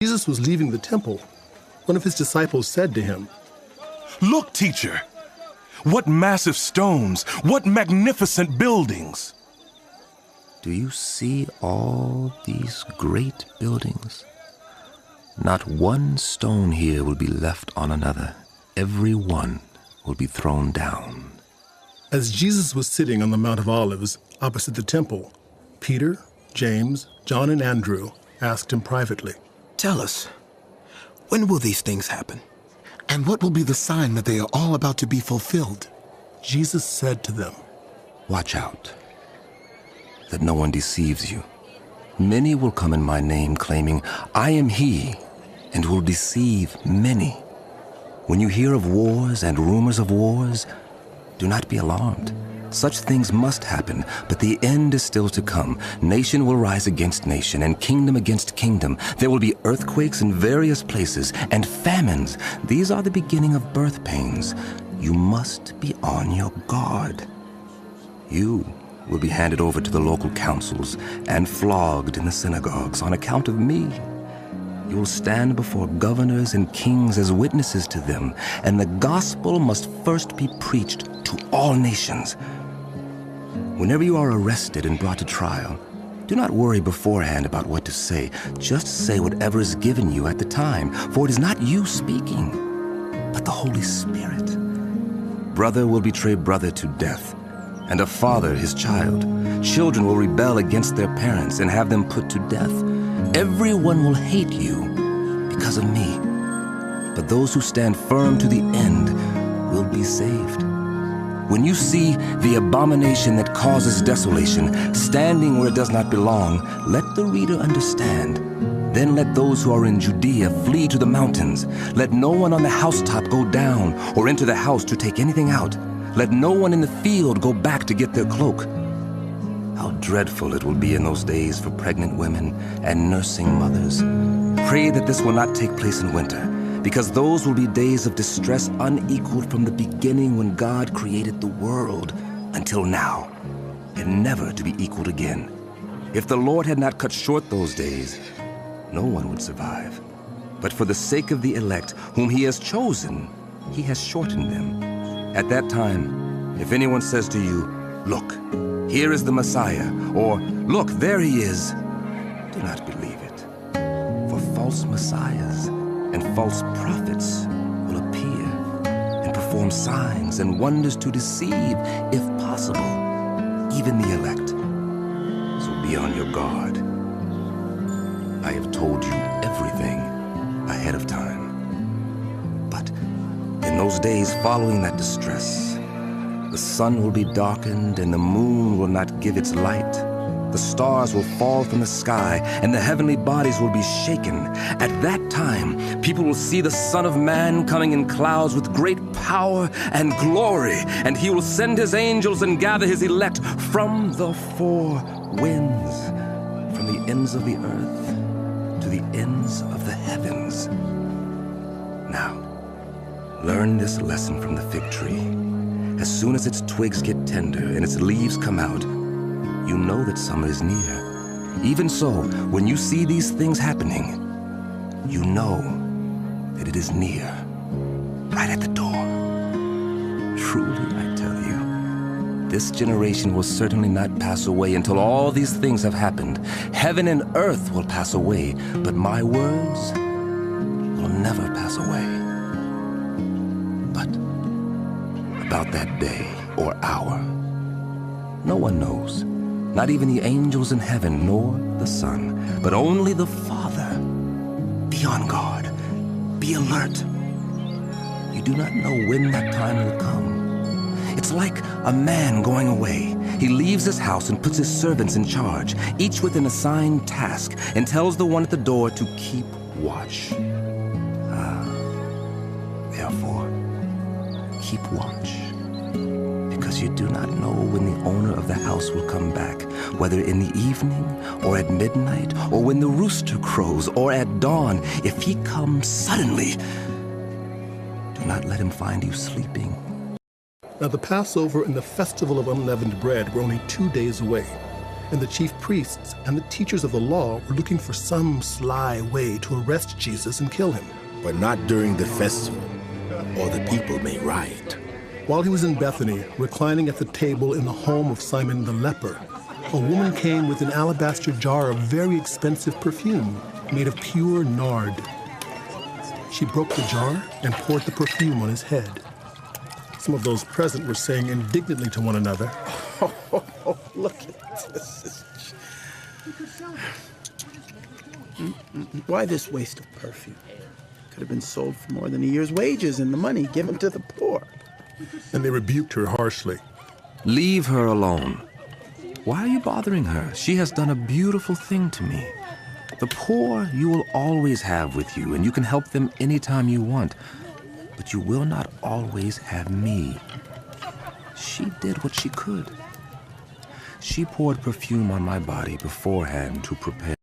Jesus was leaving the temple. One of his disciples said to him, "Look, teacher! What massive stones! What magnificent buildings!" Do you see all these great buildings? Not one stone here will be left on another. Every one will be thrown down. As Jesus was sitting on the Mount of Olives opposite the temple, Peter, James, John, and Andrew asked him privately, "Tell us, when will these things happen? And what will be the sign that they are all about to be fulfilled?" Jesus said to them, Watch out, that no one deceives you. Many will come in my name, claiming, I am he, and will deceive many. When you hear of wars and rumors of wars, do not be alarmed. Such things must happen, but the end is still to come. Nation will rise against nation, and kingdom against kingdom. There will be earthquakes in various places, and famines. These are the beginning of birth pains. You must be on your guard. You will be handed over to the local councils and flogged in the synagogues on account of me. You will stand before governors and kings as witnesses to them, and the gospel must first be preached to all nations. Whenever you are arrested and brought to trial, do not worry beforehand about what to say. Just say whatever is given you at the time, for it is not you speaking, but the Holy Spirit. Brother will betray brother to death, and a father his child. Children will rebel against their parents and have them put to death. Everyone will hate you because of me, but those who stand firm to the end will be saved. When you see the abomination that causes desolation standing where it does not belong, let the reader understand. Then let those who are in Judea flee to the mountains. Let no one on the housetop go down or enter the house to take anything out. Let no one in the field go back to get their cloak. How dreadful it will be in those days for pregnant women and nursing mothers. Pray that this will not take place in winter, because those will be days of distress unequaled from the beginning when God created the world until now, and never to be equaled again. If the Lord had not cut short those days, no one would survive. But for the sake of the elect, whom he has chosen, he has shortened them. At that time, if anyone says to you, "Look, here is the Messiah," or "Look, there he is," do not believe it. For false messiahs and false prophets will appear and perform signs and wonders to deceive, if possible, even the elect. So be on your guard. I have told you everything ahead of time. But in those days following that distress, the sun will be darkened and the moon will not give its light. The stars will fall from the sky and the heavenly bodies will be shaken. At that time, people will see the Son of Man coming in clouds with great power and glory, and he will send his angels and gather his elect from the four winds, from the ends of the earth to the ends of the heavens. Now, learn this lesson from the fig tree. As soon as its twigs get tender and its leaves come out, you know that summer is near. Even so, when you see these things happening, you know that it is near, right at the door. Truly, I tell you, this generation will certainly not pass away until all these things have happened. Heaven and earth will pass away, but my words will never pass away. But about that day or hour, no one knows, not even the angels in heaven nor the Son, but only the Father. Be on guard, be alert. You do not know when that time will come. It's like a man going away. He leaves his house and puts his servants in charge, each with an assigned task, and tells the one at the door to keep watch. Therefore, keep watch, because you do not know when the owner of the house will come back, whether in the evening or at midnight or when the rooster crows or at dawn. If he comes suddenly, do not let him find you sleeping. Now the Passover and the Festival of Unleavened Bread were only 2 days away, and the chief priests and the teachers of the law were looking for some sly way to arrest Jesus and kill him. But not during the festival, or the people may riot. While he was in Bethany, reclining at the table in the home of Simon the leper, a woman came with an alabaster jar of very expensive perfume made of pure nard. She broke the jar and poured the perfume on his head. Some of those present were saying indignantly to one another, Oh, look at this. Why this waste of perfume? Could have been sold for more than a year's wages and the money given to the poor. and they rebuked her harshly. Leave her alone. Why are you bothering her? She has done a beautiful thing to me. The poor you will always have with you, and you can help them anytime you want. But you will not always have me. She did what she could. She poured perfume on my body beforehand to prepare